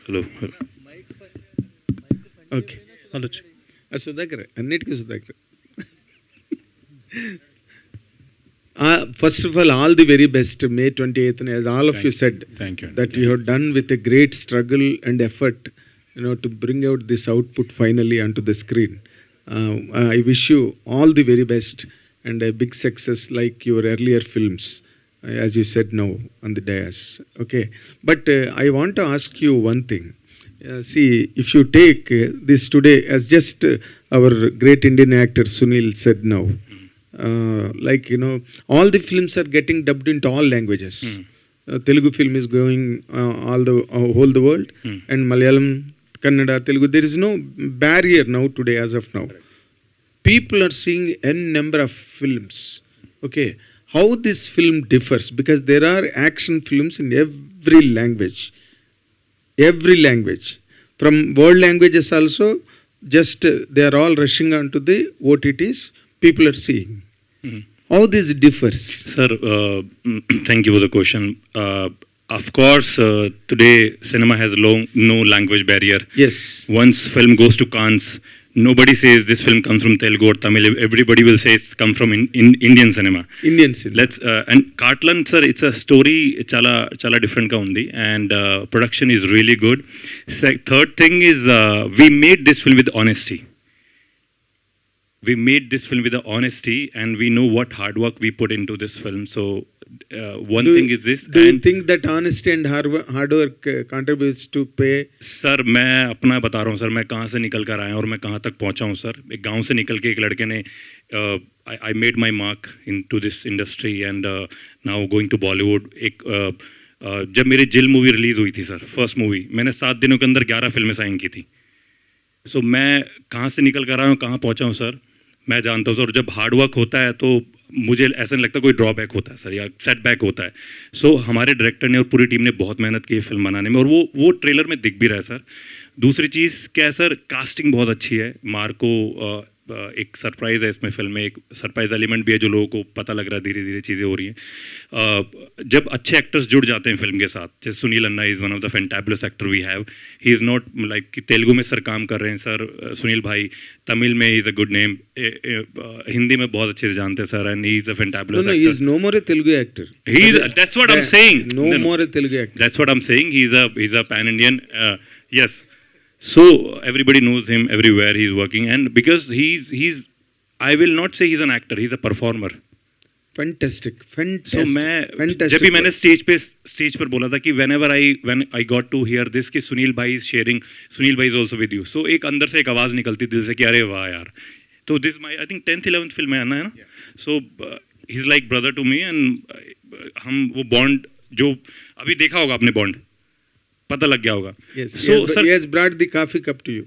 Hello okay ఆలోచన సుధాకర్ అన్నిటికీ Sudhakar. First of all the very best. May 28th, as all of you said, thank you. that you have done with a great struggle and effort, to bring out this output finally onto the screen. I wish you all the very best and a big success like your earlier films, as you said now on the dais. Okay, but I want to ask you one thing. See, if you take this today, as just our great Indian actor Sunil said now, like all the films are getting dubbed into all languages. Telugu film is going all the whole the world, and Malayalam, Kannada, Telugu. There is no barrier now today as of now. People are seeing n number of films. Okay, how this film differs, because there are action films in every language. From world languages also, just they are all rushing onto the OTTs. People are seeing. How this differs? Sir, thank you for the question. Of course, today cinema has no language barrier. Yes. Once film goes to Cannes, nobody says this film comes from Telugu or Tamil. Everybody will say it's come from Indian cinema. Indian cinema. And Cartland, sir, it's a story chala different ga undi, and production is really good. Third thing is we made this film with honesty. We made this film with the honesty, and we know what hard work we put into this film. So one thing is this. Do you think that honesty and hard work contributes to pay? Sir, मैं अपना बता रहा हूँ sir, मैं कहाँ से निकल कर आया और मैं कहाँ तक पहुँचा हूँ सर. एक गांव से निकल के एक लड़के ने I made my mark into this industry, and now going to Bollywood. जब मेरी जिल मूवी रिलीज़ हुई थी सर, फर्स्ट मूवी, मैंने 7 दिनों के अंदर 11 फिल्में साइन की थी. सो मैं कहाँ से निकल कर आया हूँ, कहाँ पहुँचा हूँ सर, मैं जानता हूँ सर. जब हार्ड वर्क होता है तो मुझे ऐसा नहीं लगता कोई ड्रॉबैक होता है सर, या सेटबैक होता है. सो हमारे डायरेक्टर ने और पूरी टीम ने बहुत मेहनत की है फिल्म बनाने में, और वो ट्रेलर में दिख भी रहा है सर. दूसरी चीज़ क्या है सर, कास्टिंग बहुत अच्छी है. मार्को एक सरप्राइज़ है इसमें फिल्म में, एक सरप्राइज एलिमेंट भी है जो लोगों को पता लग रहा है, धीरे धीरे चीज़ें हो रही हैं. जब अच्छे एक्टर्स जुड़ जाते हैं फिल्म के साथ, जैसे Sunil anna is one of the fantabulous actor we have. He is not like कि तेलुगु में सर काम कर रहे हैं सर सुनील भाई, तमिल में he is a good name, Hindi में बहुत अच्छे से जानते हैं sir, and he is a fantabulous actor. He is no more a Telugu actor. That's what I'm saying. No more a Telugu actor. That's what I'm saying. He's a pan-Indian. Yes. So everybody knows him everywhere he's working, and because he's I will not say he's an actor, he's a performer. Fantastic. So जब भी मैंने stage पर बोला था कि when I got to hear this कि सुनील भाई is sharing, Sunil भाई is also with you, so एक अंदर से एक आवाज़ निकलती दिल से कि अरे वाह यार. तो this my I think 10th 11th film है ना. So he's like brother to me, and हम वो बॉन्ड जो अभी देखा होगा आपने, बॉन्ड पता लग गया होगा. Yes, so sir, he has brought the coffee cup to you.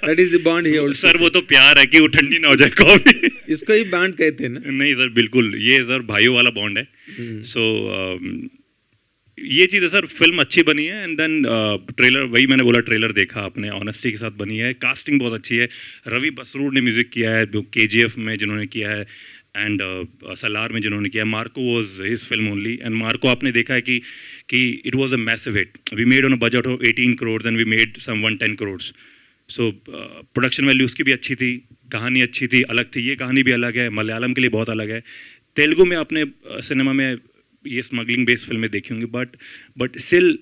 That is the bond he also. Sir वो तो प्यार है कि वो ठंडी ना हो जाए कॉफी. इसको ही बॉन्ड कहते हैं ना. नहीं सर, बिल्कुल ये सर भाइयों वाला बॉन्ड है. सो ये चीज़ है सर, फिल्म अच्छी बनी है, एंड देन ट्रेलर, वही मैंने बोला, ट्रेलर देखा आपने, ऑनेस्टी के साथ बनी है, कास्टिंग बहुत अच्छी है. रवि बसरूर ने म्यूज़िक किया है, KGF में जिन्होंने किया है, एंड सलार में जिन्होंने किया. Marco was his film only, and Marco आपने देखा है कि it was a massive hit. We made on a budget of 18 crore and we made some 110 crore. So production value उसकी भी अच्छी थी, कहानी अच्छी थी, अलग थी. ये कहानी भी अलग है, मलयालम के लिए बहुत अलग है. तेलुगु में आपने सिनेमा में ये स्मगलिंग बेस्ड फिल्में देखी होंगी, but still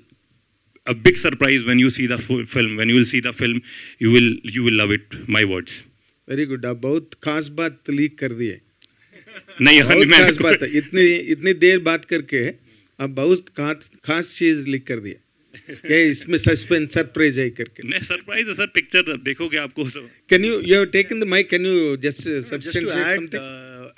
a big surprise when you see the film. When you will see the film, you will love it. My words. Very good. आप बहुत खास बात लीक कर दिए. नहीं, बहुत खास बात है. इतनी देर बात करके आप बहुत खास चीज लीक कर दिए. क्या इसमें सस्पेंस सरप्राइज है करके? नहीं सरप्राइज है सर, पिक्चर देखोगे आपको. Can you have taken the mic? Can you just substantiate something?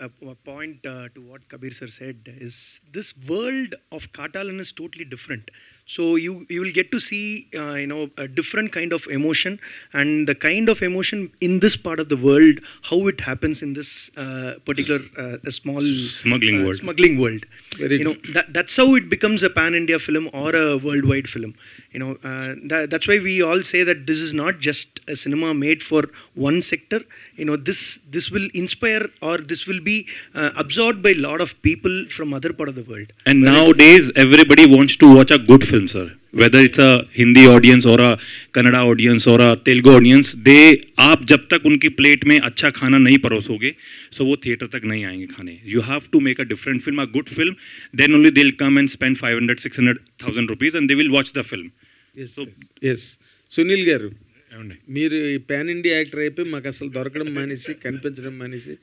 A point to what Kabir sir said is this world of Katalan is totally different. So you will get to see a different kind of emotion, and the kind of emotion in this part of the world, how it happens in this particular small smuggling world. Very that's how it becomes a pan-India film or a worldwide film. That's why we all say that this is not just a cinema made for one sector. This will inspire, or this will will be absorbed by a lot of people from other part of the world. And nowadays, everybody wants to watch a good film, sir. Whether it's a Hindi audience or a Kannada audience or a Telugu audience, आप जब तक उनकी plate में अच्छा खाना नहीं परोसोगे, so वो theatre तक नहीं आएंगे खाने. You have to make a different film, a good film, then only they'll come and spend 500-600,000 rupees and they will watch the film. Yes Sunil గారు, మీరు ఈ పాన్ ఇండియా యాక్టర్ అయిపోయి మాకు అసలు దొరకడం మానేసి కనిపించడం మానేసి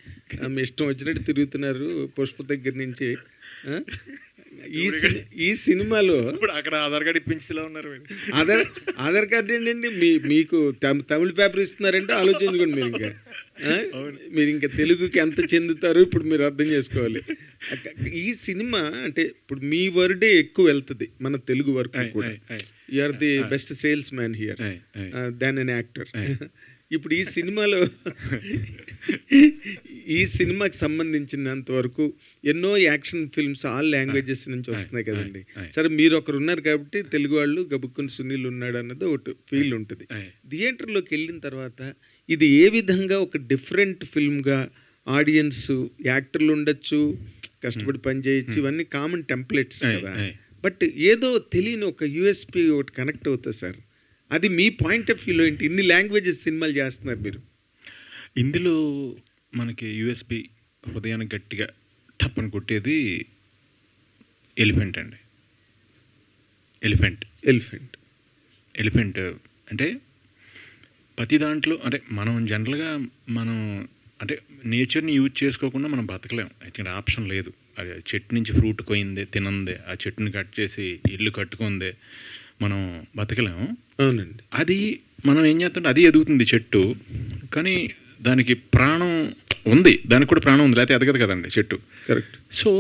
మీ ఇష్టం వచ్చినట్టు తిరుగుతున్నారు పుష్ప దగ్గర నుంచి. ఈ సినిమాలో ఇప్పుడు అక్కడ ఆధార్ కార్డు ఇప్పించేలా ఉన్నారు. ఆధార్ కార్డు ఏంటండి, మీకు తమిళ పేపర్ ఇస్తున్నారంటే ఆలోచించుకోండి. మీరు ఇంకా తెలుగుకి ఎంత చెందుతారో ఇప్పుడు మీరు అర్థం చేసుకోవాలి. ఈ సినిమా అంటే ఇప్పుడు మీ వర్డే ఎక్కువ వెళ్తుంది మన తెలుగు వర్క్ కూడా. You are the best salesman here than an actor. ఇప్పుడు ఈ సినిమాకి సంబంధించినంత వరకు ఎన్నో యాక్షన్ ఫిల్మ్స్ ఆల్ లాంగ్వేజెస్ నుంచి వస్తున్నాయి కదండి. సరే, మీరు ఒకరు ఉన్నారు కాబట్టి తెలుగు వాళ్ళు గబుక్కుని సునీల్ ఉన్నాడు అన్నది ఒకటి ఫీల్ ఉంటుంది. థియేటర్లోకి వెళ్ళిన తర్వాత ఇది ఏ విధంగా ఒక డిఫరెంట్ ఫిల్మ్గా ఆడియన్స్, యాక్టర్లు ఉండొచ్చు, కష్టపడి పని చేయొచ్చు, ఇవన్నీ కామన్ టెంప్లెట్స్ కదా. బట్ ఏదో తెలియని ఒక యూఎస్పీ ఒకటి కనెక్ట్ అవుతుంది సార్. అది మీ పాయింట్ ఆఫ్ వ్యూలో ఏంటి? ఇన్ని లాంగ్వేజెస్ సినిమాలు చేస్తున్నారు మీరు. ఇందులో మనకి యూఎస్బి హృదయానికి గట్టిగా టప్ అని కొట్టేది ఎలిఫెంట్ అండి. ఎలిఫెంట్ అంటే ప్రతి దాంట్లో అంటే మనం జనరల్గా అంటే నేచర్ని యూజ్ చేసుకోకుండా మనం బతకలేం. ఇక్కడ ఆప్షన్ లేదు. అది చెట్టు నుంచి ఫ్రూట్ కోయిందే, తినందే, ఆ చెట్టుని కట్ చేసి ఇల్లు కట్టుకుందే మనం బతకలేము. అవునండి. అది మనం ఏం చేస్తుంటే అది ఎదుగుతుంది చెట్టు, కానీ దానికి ప్రాణం ఉంది, దానికి కూడా ప్రాణం ఉంది, లేకపోతే ఎదగదు కదండి చెట్టు. కరెక్ట్. సో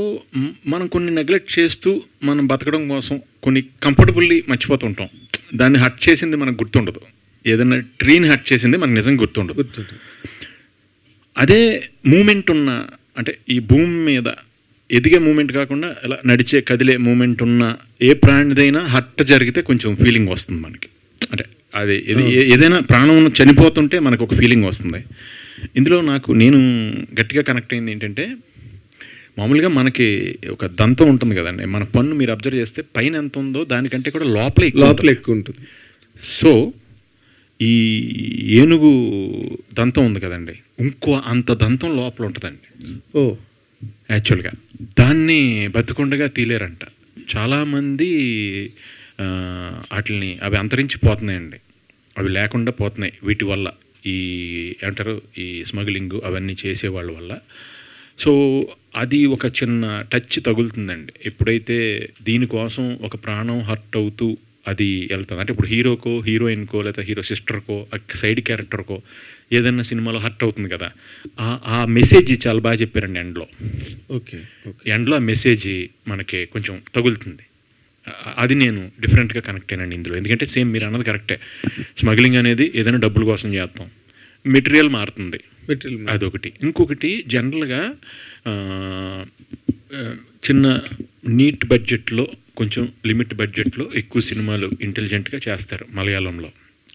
మనం కొన్ని నెగ్లెక్ట్ చేస్తూ మనం బతకడం కోసం కొన్ని కంఫర్టబుల్లీ మర్చిపోతుంటాం. దాన్ని హట్ చేసింది మనకు గుర్తుండదు. ఏదైనా ట్రీని హట్ చేసింది మనకు నిజంగా గుర్తుండదు. అదే మూమెంట్ ఉన్న అంటే ఈ భూమి మీద ఎదిగే మూమెంట్ కాకుండా ఇలా నడిచే కదిలే మూమెంట్ ఉన్న ఏ ప్రాణిదైనా హట్ జరిగితే కొంచెం ఫీలింగ్ వస్తుంది మనకి. అంటే అది ఏదైనా ప్రాణం చనిపోతుంటే మనకు ఒక ఫీలింగ్ వస్తుంది. ఇందులో నేను గట్టిగా కనెక్ట్ అయింది ఏంటంటే, మామూలుగా మనకి ఒక దంతం ఉంటుంది కదండి, మన పన్ను మీరు అబ్జర్వ్ చేస్తే పైన ఎంత ఉందో దానికంటే కూడా లోపల ఎక్కువ ఉంటుంది. సో ఈ ఏనుగు దంతం ఉంది కదండి, ఇంకో అంత దంతం లోపల ఉంటుందండి. యాక్చువల్గా దాన్ని బతుకుండగా తీలేరంట చాలామంది. వాటిని అవి అంతరించిపోతున్నాయండి, అవి లేకుండా పోతున్నాయి వీటి వల్ల, ఈ ఏమంటారు ఈ స్మగ్లింగ్ అవన్నీ చేసేవాళ్ళ వల్ల. సో అది ఒక చిన్న టచ్ తగులుతుందండి ఎప్పుడైతే దీనికోసం ఒక ప్రాణం హర్ట్ అవుతూ అది వెళ్తుంది. అంటే ఇప్పుడు హీరోకో, హీరోయిన్కో, లేదా హీరో సిస్టర్కో, సైడ్ క్యారెక్టర్కో ఏదైనా సినిమాలో హర్ట్ అవుతుంది కదా, ఆ మెసేజ్ చాలా బాగా చెప్పారండి ఎండ్లో. ఎండ్లో ఆ మెసేజ్ మనకి కొంచెం తగులుతుంది. అది నేను డిఫరెంట్గా కనెక్ట్ అయినండి ఇందులో. ఎందుకంటే సేమ్ మీరు అన్నది కరెక్టే, స్మగ్లింగ్ అనేది ఏదైనా డబ్బుల కోసం చేస్తాం, మెటీరియల్ మారుతుంది, అదొకటి. ఇంకొకటి జనరల్గా చిన్న నీట్ బడ్జెట్లో, కొంచెం లిమిట్ బడ్జెట్లో ఎక్కువ సినిమాలు ఇంటెలిజెంట్గా చేస్తారు మలయాళంలో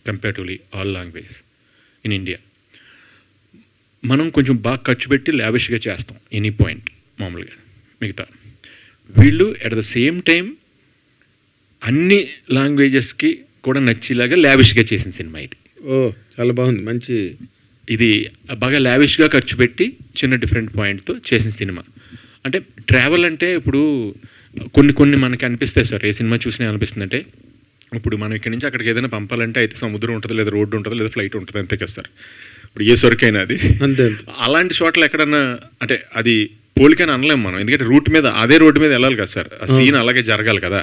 comparatively all language in India. మనం కొంచెం బాగా ఖర్చు పెట్టి లావిష్గా చేస్తాం ఎనీ పాయింట్ మామూలుగా. మిగతా వీళ్ళు అట్ ద సేమ్ టైం అన్ని లాంగ్వేజెస్కి కూడా నచ్చేలాగా లావిష్గా చేసిన సినిమా ఇది. చాలా బాగుంది, మంచి. ఇది బాగా లావిష్గా ఖర్చు పెట్టి చిన్న డిఫరెంట్ పాయింట్తో చేసిన సినిమా. అంటే ట్రావెల్ అంటే ఇప్పుడు కొన్ని మనకి అనిపిస్తాయి సార్, ఏ సినిమా చూసినా అనిపిస్తుంది అంటే, ఇప్పుడు మనం ఇక్కడి నుంచి అక్కడికి ఏదైనా పంపాలంటే అయితే సముద్రం ఉంటుంది, లేదా రోడ్డు ఉంటుంది, లేదా ఫ్లైట్ ఉంటుంది, అంతే కదా సార్. ఇప్పుడు ఏ సరుకైనా అది అంతే. అలాంటి చోట్ల ఎక్కడన్నా అంటే అది పోలికని అనలేము మనం, ఎందుకంటే రూట్ మీద అదే రోడ్డు మీద వెళ్ళాలి కదా సార్, ఆ సీన్ అలాగే జరగాలి కదా.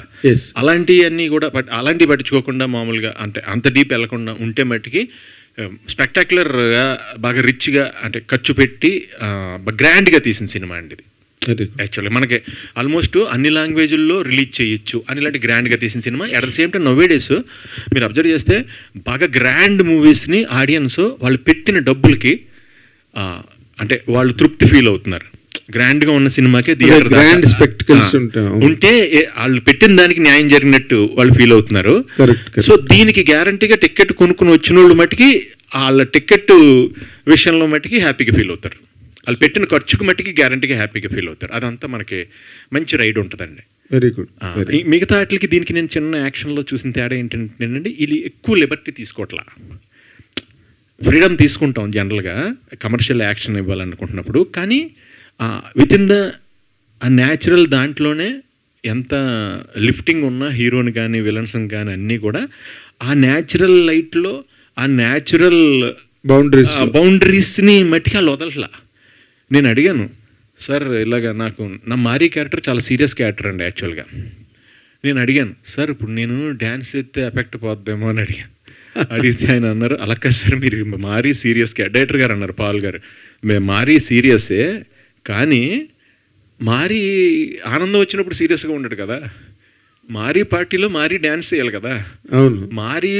అలాంటివన్నీ కూడా అలాంటివి పట్టించుకోకుండా మామూలుగా అంటే అంత డీప్ వెళ్ళకుండా ఉంటే మట్టికి స్పెక్టాక్యులర్గా బాగా రిచ్గా అంటే ఖర్చు పెట్టి గ్రాండ్గా తీసిన సినిమా అండి ఇది. యాక్చువల్లీ మనకి ఆల్మోస్ట్ అన్ని లాంగ్వేజ్ల్లో రిలీజ్ చేయొచ్చు అని ఇలాంటి గ్రాండ్గా తీసిన cinema. At the same time నవ్వే డేస్ మీరు అబ్జర్వ్ చేస్తే బాగా గ్రాండ్ మూవీస్ని ఆడియన్స్ వాళ్ళు పెట్టిన డబ్బులకి అంటే వాళ్ళు తృప్తి ఫీల్ అవుతున్నారు. గ్రాండ్గా ఉన్న సినిమాకే గ్రాండ్ స్పెక్టికల్స్ ఉంటే వాళ్ళు పెట్టిన దానికి న్యాయం జరిగినట్టు వాళ్ళు ఫీల్ అవుతున్నారు. సో దీనికి గ్యారంటీగా టికెట్ కొనుక్కుని వచ్చిన వాళ్ళు మటుకి వాళ్ళ టికెట్ విషయంలో మటుకి హ్యాపీగా ఫీల్ అవుతారు. వాళ్ళు పెట్టిన ఖర్చుకు మట్టికి గ్యారంటీగా హ్యాపీగా ఫీల్ అవుతారు. అదంతా మనకి మంచి రైడ్ ఉంటుందండి. Very good. మిగతా వాటికి దీనికి నేను చిన్న యాక్షన్లో చూసిన తేడా ఏంటంటే వీళ్ళు ఎక్కువ లిబర్టీ తీసుకోవట్లా, ఫ్రీడమ్ తీసుకుంటాం జనరల్గా కమర్షియల్ యాక్షన్ ఇవ్వాలనుకుంటున్నప్పుడు. కానీ విత్ ఇన్ ద న్యాచురల్ దాంట్లోనే ఎంత లిఫ్టింగ్ ఉన్నా హీరోని కానీ విలన్స్ని కానీ అన్నీ కూడా ఆ న్యాచురల్ లైట్లో ఆ న్యాచురల్ బౌండరీస్ని మట్టికి వాళ్ళు వదలట్లా. నేను అడిగాను, సార్ ఇలాగా నాకు నా మారీ క్యారెక్టర్ చాలా సీరియస్ క్యారెక్టర్ అండి యాక్చువల్గా. నేను అడిగాను, సార్ ఇప్పుడు నేను డ్యాన్స్ చేస్తే ఎఫెక్ట్ పోద్దేమో అని అడిగాను. అడిగితే ఆయన అన్నారు, అలా కాదు సార్, మీరు మారీ సీరియస్ డైరెక్టర్ గారు అన్నారు, పాల్ గారు, మేము మారీ సీరియసే కానీ మారీ ఆనందం వచ్చినప్పుడు సీరియస్గా ఉండడు కదా, మారీ పార్టీలో మారీ డ్యాన్స్ చేయాలి కదా. అవును. మారీ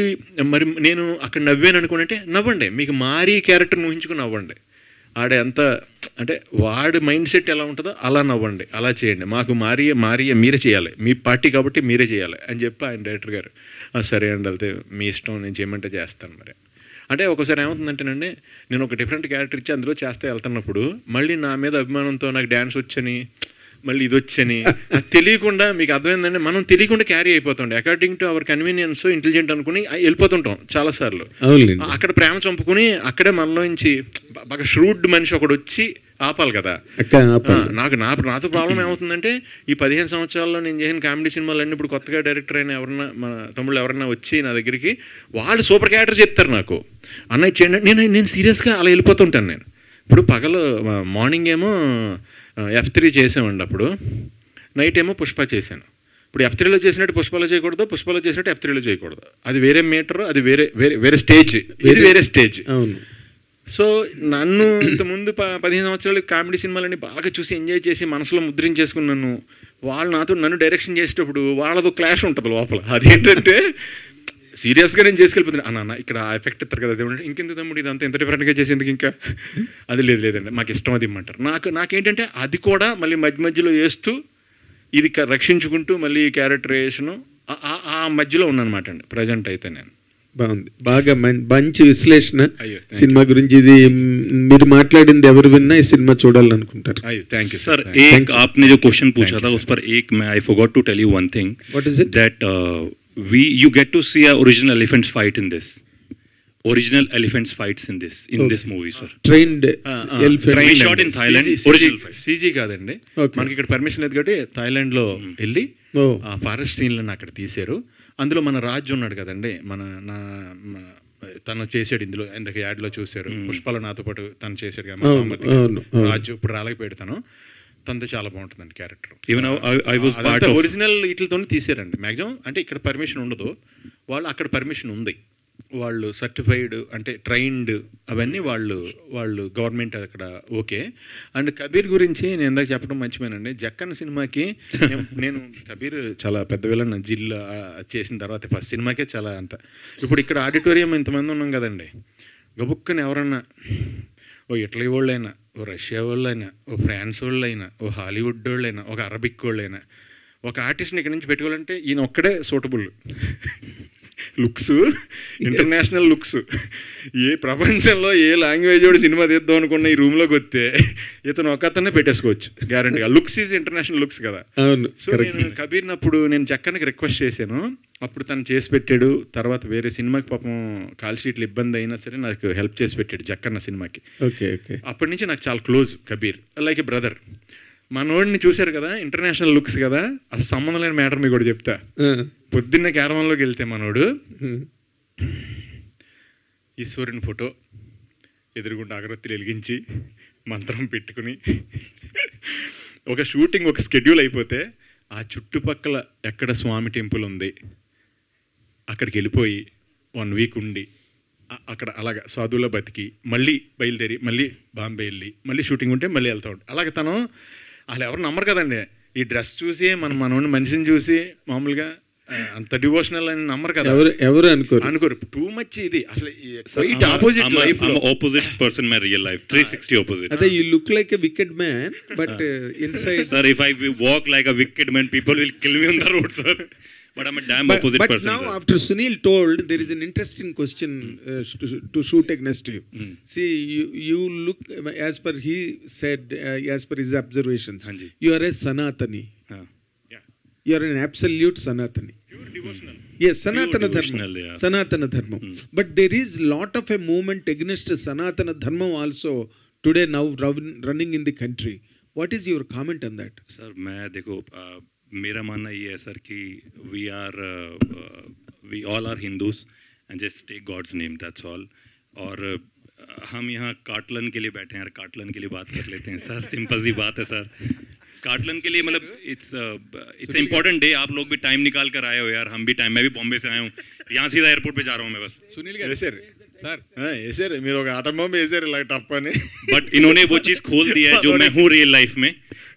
మరి నేను అక్కడ నవ్వాను అనుకుంటే నవ్వండి, మీకు మారీ క్యారెక్టర్ ఊహించుకుని నవ్వండి. ఆడ ఎంత అంటే వాడి మైండ్ సెట్ ఎలా ఉంటుందో అలా నవ్వండి, అలా చేయండి, మాకు మారీ మీరే చేయాలి, మీ పార్టీ కాబట్టి మీరే చేయాలి అని చెప్పి ఆయన డైరెక్టర్ గారు సరే అండి వెళ్తే మీ ఇష్టం, నేను చేయమంటే చేస్తాను మరి. అంటే ఒకసారి ఏమవుతుందంటేనండి, నేను ఒక డిఫరెంట్ క్యారెక్టర్ ఇచ్చి అందులో చేస్తే వెళ్తున్నప్పుడు మళ్ళీ నా మీద అభిమానంతో నాకు డ్యాన్స్ వచ్చని మళ్ళీ ఇది వచ్చని నాకు తెలియకుండా, మీకు అర్థమైందండి, మనం తెలియకుండా క్యారీ అయిపోతుండే according to our convenience intelligent అనుకుని వెళ్ళిపోతుంటాం చాలాసార్లు. అక్కడ ప్రేమ చంపుకుని అక్కడే మనలోంచి బాగా ష్రూడ్ మనిషి ఒకడు వచ్చి ఆపాలి కదా. నాతో ప్రాబ్లం ఏమవుతుందంటే ఈ 15 సంవత్సరాల్లో నేను చేసిన కామెడీ సినిమాలన్నీ ఇప్పుడు కొత్తగా డైరెక్టర్ అయిన ఎవరన్నా మన తమ్ముళ్ళు ఎవరన్నా వచ్చి నా దగ్గరికి వాళ్ళు సూపర్ క్యారెక్టర్ చెప్తారు నాకు, అన్నయ్య చేయండి, నేను సీరియస్గా అలా వెళ్ళిపోతుంటాను. నేను ఇప్పుడు పగలు మార్నింగ్ ఏమో F3 చేసామండి, అప్పుడు నైట్ ఏమో పుష్ప చేశాను. ఇప్పుడు F3లో చేసినట్టు పుష్పలో చేయకూడదు, పుష్పలో చేసినట్టు F3లో చేయకూడదు, అది వేరే మీటరు, అది వేరే స్టేజ్, ఇది వేరే స్టేజ్. అవును. సో నన్ను ఇంతకుముందు 15 సంవత్సరాలు కామెడీ సినిమాలన్నీ బాగా చూసి ఎంజాయ్ చేసి మనసులో ముద్రించేసుకున్నాను. వాళ్ళు నన్ను డైరెక్షన్ చేసేటప్పుడు వాళ్ళతో క్లాష్ ఉంటుంది లోపల. అదేంటంటే సీరియస్గా నేను చేసుకెళ్ళిపోతున్నాను, అన్న ఇక్కడ ఆ ఎఫెక్ట్ ఇస్తారు కదా, అదే ఇంకెందుకు తమ్ముడు ఇదంతా ఇంత డిఫరెంట్గా చేసేందుకు, ఇంకా అది లేదండి మాకు ఇష్టం అది ఇమ్మంటారు. నాకేంటంటే అది కూడా మళ్ళీ మధ్యలో వేస్తూ ఇది రక్షించుకుంటూ మళ్ళీ క్యారెక్టరైజేషను ఆ మధ్యలో ఉన్నానమాట అండి ప్రజెంట్ అయితే. నేను బాగుంది, బాగా మంచి విశ్లేషణ సినిమా గురించి. ఇది మీరు మాట్లాడింది ఎవరు విన్నా ఈ సినిమా చూడాలనుకుంటారు. అయ్యో థ్యాంక్ యూ सर. एक आपने जो क्वेश्चन पूछा था उस पर एक मैं I forgot to tell you one thing. What is it? That you get to see a original elephants fight in this. Original elephants fights in this movie, sir. Trained elephant. We shot in Thailand. Original fight. CG కాదండి, మనకి ఇక్కడ permission లేదు కాబట్టి థాయిలాండ్లో వెళ్ళి ఆ forest సీన్లను అక్కడ తీశారు. అందులో మన రాజు ఉన్నాడు కదండి, తను చేసాడు ఇందులో, ఇందాక యాడ్లో చూశారు, పుష్పలో నాతో పాటు తను చేశాడు కదా రాజు. ఇప్పుడు రాలేకపోయాడు తనతో చాలా బాగుంటుందండి క్యారెక్టర్. ఒరిజినల్ వీటితో తీసారండి మ్యాక్సిమం. అంటే ఇక్కడ పర్మిషన్ ఉండదు, వాళ్ళు అక్కడ పర్మిషన్ ఉంది, వాళ్ళు సర్టిఫైడ్ అంటే ట్రైన్డ్ అవన్నీ వాళ్ళు గవర్నమెంట్ అక్కడ ఓకే. అండ్ కబీర్ గురించి నేను ఇందాక చెప్పడం మర్చిపోయానండి. జక్కన్న సినిమాకి నేను కబీర్ చాలా పెద్ద విలన్ జిల్లా చేసిన తర్వాత ఫస్ట్ సినిమాకే చాలా అంత. ఇప్పుడు ఇక్కడ ఆడిటోరియం ఇంతమంది ఉన్నాం కదండి, గబుక్కని ఎవరన్నా ఓ ఇటలీ వాళ్ళైనా, ఓ రష్యా వాళ్ళైనా, ఓ ఫ్రాన్స్ వాళ్ళైనా, ఓ హాలీవుడ్ వాళ్ళైనా, ఒక అరబిక్ వాళ్ళైనా ఒక ఆర్టిస్ట్ని ఇక్కడ నుంచి పెట్టుకోవాలంటే ఈయన ఒక్కడే సూటబుల్. లుక్స్ ఇంటర్నేషనల్ లుక్స్, ఏ ప్రపంచంలో ఏ లాంగ్వేజ్ వాడు సినిమా తీద్దాం అనుకున్న ఈ రూమ్లోకి వస్తే ఇతను ఒక అతనే పెట్టేసుకోవచ్చు గ్యారంటీగా. లుక్స్ ఈజ్ ఇంటర్నేషనల్ లుక్స్ కదా. సో నేను కబీర్నప్పుడు నేను జక్కన్కి రిక్వెస్ట్ చేశాను, అప్పుడు తను చేసి పెట్టాడు. తర్వాత వేరే సినిమాకి పాపం కాల్ షీట్లు ఇబ్బంది అయినా సరే నాకు హెల్ప్ చేసి పెట్టాడు జక్కన్న సినిమాకి. అప్పటి నుంచి నాకు చాలా close Kabir, like a brother. మనోడిని చూశారు కదా, ఇంటర్నేషనల్ లుక్స్ కదా, అసలు సంబంధం లేని మ్యాటర్ మీకు కూడా చెప్తా. పొద్దున్నే క్యారవాన్లోకి వెళ్తే మనోడు ఈశ్వరుని ఫోటో ఎదురుగుండా అగరత్తులు వెలిగించి మంత్రం పెట్టుకుని ఒక షూటింగ్ ఒక స్కెడ్యూల్ అయిపోతే ఆ చుట్టుపక్కల ఎక్కడ స్వామి టెంపుల్ ఉంది అక్కడికి వెళ్ళిపోయి 1 వీక్ ఉండి అక్కడ అలాగ సాధువులో బతికి మళ్ళీ బయలుదేరి మళ్ళీ బాంబే వెళ్ళి మళ్ళీ షూటింగ్ ఉంటే మళ్ళీ వెళ్తా ఉంటాడు. అలాగే తను వాళ్ళు ఎవరు నమ్మరు కదండి, ఈ డ్రెస్ చూసి మనోడిని మనిషిని చూసి మామూలుగా అంత డివోషనల్ అని నమ్మరు కదా, ఎవరు అనుకోరు. టూ మచ్ ఇది అసలు opposite person my real life 360 opposite. Adhe you look like a wicked man but inside sir if I walk like a wicked man people will kill me on the road sir. But I'm a damn opposite but person. now sir. after Sunil told, there is an interesting question to shoot against you. See, you look, as per he said, as per his observations, Hanji. you are a Sanatani. हाँ. You are an absolute Sanatani. Pure devotional. Yes, Sanatana devotional, Dharma. yeah. Sanatana Dharma. But there is lot of a movement against Sanatana Dharma also today now running in the country. What is your comment on that? Sir मैं देखो मेरा मानना ये है sir कि we all are Hindus and just take God's name that's all और हम यहाँ काटलन के लिए बैठे हैं यार काटलन के लिए बात कर लेते हैं सर सिंपल सी बात है सर काटलन के लिए मतलब इट्स इम्पोर्टेंट डे आप लोग भी टाइम निकाल कर आए हो यार हम भी टाइम मैं भी बॉम्बे से आया हूँ यहाँ सीधा एयरपोर्ट पे जा रहा हूँ मैं बस Sunil వేసారు సార్ వేసారు మీరు ఒక ఆటం బాంబు వేసారు ఇలా టప్ అని बट इन्होंने वो चीज़ खोल दी है जो मैं हूँ रियल लाइफ में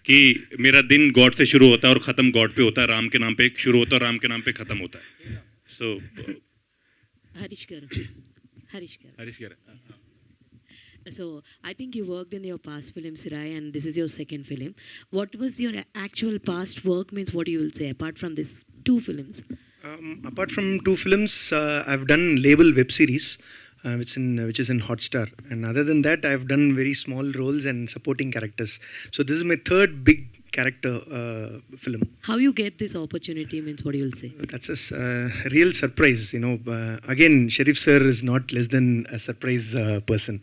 कि मेरा दिन गॉड से शुरू होता है और ख़त्म गॉड पे होता है राम के नाम पे शुरू होता है राम के नाम पे ख़त्म होता है सो Harish garu. హరీష్ గారు So I think you worked in your past film Sirai and this is your second film. What was your actual past work means what you will say apart from these two films? Apart from 2 films, I've done label web series, which is in Hotstar. And other than that, I've done very small roles and supporting characters. So this is my third big character film. How you get this opportunity means what you will say? That's a real surprise, you know. Again, Sharif sir is not less than a surprise person.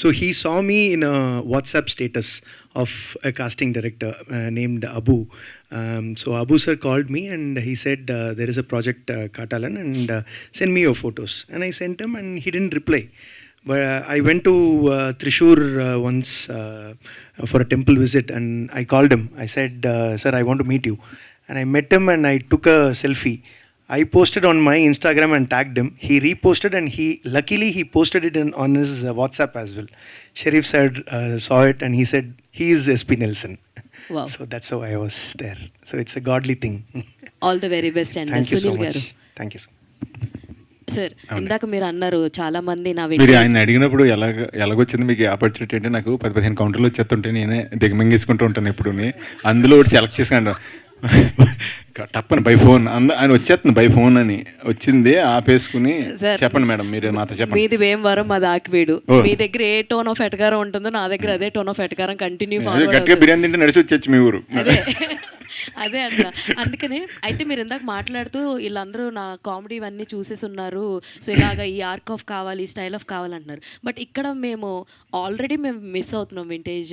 So he saw me in a WhatsApp status of a casting director named Abu. So Abu sir called me and he said there is a project Katalan and send me your photos. And I sent him and he didn't reply. But I went to Thrissur once for a temple visit and I called him. I said, sir, I want to meet you. And I met him and I took a selfie. I posted on my Instagram and tagged him. He reposted and luckily he posted it on his WhatsApp as well. Sharif sir saw it and he said, he is SP Nelson. Wow. So that's how I was there. So it's a godly thing. All the very best and Thank you so Sunil much. garu. Thank you so much. Sir ఇందాక మీరు అన్నారు చాలా మంది నా మీరు ఆయన అడిగినప్పుడు ఎలాగొచ్చింది మీకు ఆపర్చునిటీ అంటే నాకు 10-15 కౌంటర్లు వచ్చేస్తుంటే నేనే దిగమింగేసుకుంటూ ఉంటాను ఎప్పుడు అందులో ఒకటి సెలెక్ట్ చేసుకుంటా టప్పని బై ఫోన్ ఆయన వచ్చేస్తుంది బై ఫోన్ అని వచ్చింది ఆపేసుకుని చెప్పండి మేడం మీరు నాతో చెప్పండి మీది వేమవరం మాది ఆకివీడు మీ దగ్గర ఏ టోన్ ఆఫ్ ఎటకారం ఉంటుందో నా దగ్గర అదే టోన్ ఆఫ్ ఎటకారం కంటిన్యూ గట్టిగా బిర్యానీ తింటే నడిచి వచ్చేచ్చు మీ ఊరు అదే అన్న అందుకనే అయితే మీరు ఇందాక మాట్లాడుతూ వీళ్ళందరూ నా కామెడీ ఇవన్నీ చూసేసి ఉన్నారు సో ఇలాగ ఈ ఆర్క్ ఆఫ్ కావాలి ఈ స్టైల్ ఆఫ్ కావాలంటున్నారు బట్ ఇక్కడ మేము ఆల్రెడీ మేము మిస్ అవుతున్నాం వింటేజ్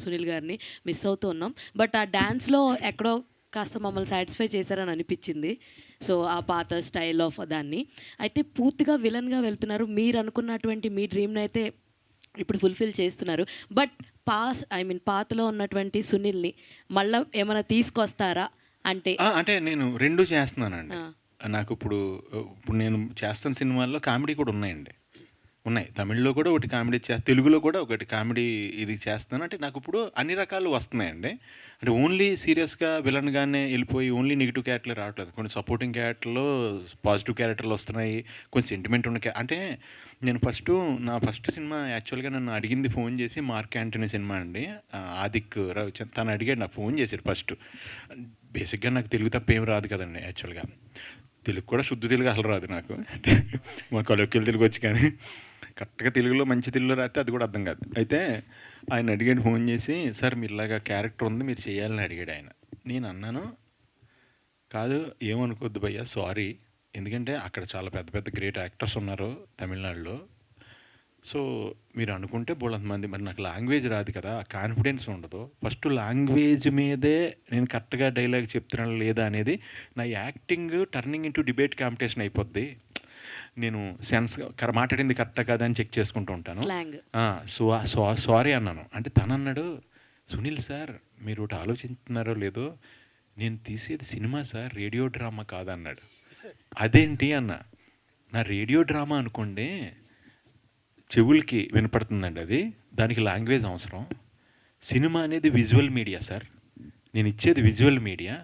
సునీల్ గారిని మిస్ అవుతూ ఉన్నాం బట్ ఆ డ్యాన్స్లో ఎక్కడో కాస్త మమ్మల్ని సాటిస్ఫై చేశారని అనిపించింది సో ఆ పాత స్టైల్ ఆఫ్ దాన్ని అయితే పూర్తిగా విలన్గా వెళ్తున్నారు మీరు అనుకున్నటువంటి మీ డ్రీమ్ని అయితే ఇప్పుడు ఫుల్ఫిల్ చేస్తున్నారు బట్ పాతలో ఉన్నటువంటి సునీల్ని మళ్ళీ ఏమైనా తీసుకొస్తారా అంటే అంటే నేను రెండు చేస్తున్నానండి నాకు ఇప్పుడు నేను చేస్తున్న సినిమాల్లో కామెడీ కూడా ఉన్నాయి తమిళ్లో కూడా ఒకటి కామెడీ తెలుగులో కూడా ఒకటి కామెడీ ఇది చేస్తాను అంటే నాకు ఇప్పుడు అన్ని రకాలు వస్తున్నాయండి అంటే ఓన్లీ సీరియస్గా విలన్గానే వెళ్ళిపోయి ఓన్లీ నెగిటివ్ క్యారెక్టర్లు రావట్లేదు కొన్ని సపోర్టింగ్ క్యారెక్టర్లో పాజిటివ్ క్యారెక్టర్లు వస్తున్నాయి కొన్ని సెంటిమెంట్ ఉన్న అంటే నేను నా ఫస్ట్ సినిమా యాక్చువల్గా నన్ను అడిగింది ఫోన్ చేసి మార్క్ యాంటనీ సినిమా అండి ఆదిక్ తను అడిగాడు నాకు ఫోన్ చేశాడు ఫస్ట్ బేసిక్గా నాకు తెలుగు తప్ప ఏం రాదు కదండి యాక్చువల్గా తెలుగు కూడా శుద్ధ తెలుగు అసలు రాదు నాకు మా కొలొక్కిలు తెలుగు వచ్చి కానీ కరెక్ట్గా తెలుగులో మంచి తెలుగులో రాస్తే అది కూడా అర్థం కాదు అయితే ఆయన అడిగాడు ఫోన్ చేసి సార్ మీరు ఇలాగా క్యారెక్టర్ ఉంది మీరు చేయాలని అడిగాడు ఆయన నేను అన్నాను కాదు ఏమనుకోద్దు భయ్యా సారీ ఎందుకంటే అక్కడ చాలా పెద్ద పెద్ద గ్రేట్ యాక్టర్స్ ఉన్నారు తమిళనాడులో సో మీరు అనుకుంటే బోళ్ళంతమంది మరి నాకు లాంగ్వేజ్ రాదు కదా కాన్ఫిడెన్స్ ఉండదు ఫస్ట్ లాంగ్వేజ్ మీదే నేను కరెక్ట్గా డైలాగ్ చెప్తున్నాను లేదా అనేది నా acting turning into debate competition అయిపోద్ది నేను సెన్స్ మాట్లాడింది కరెక్టా కదా అని చెక్ చేసుకుంటూ ఉంటాను సారీ అన్నాను అంటే తను అన్నాడు సునీల్ సార్ మీరు ఒకటి ఆలోచిస్తున్నారో లేదో నేను తీసేది సినిమా సార్ రేడియో డ్రామా కాదన్నాడు అదేంటి అన్న నా రేడియో డ్రామా అనుకోండి చెవులకి వినపడుతుందండి అది దానికి లాంగ్వేజ్ అవసరం సినిమా అనేది విజువల్ మీడియా సార్ నేను ఇచ్చేది విజువల్ మీడియా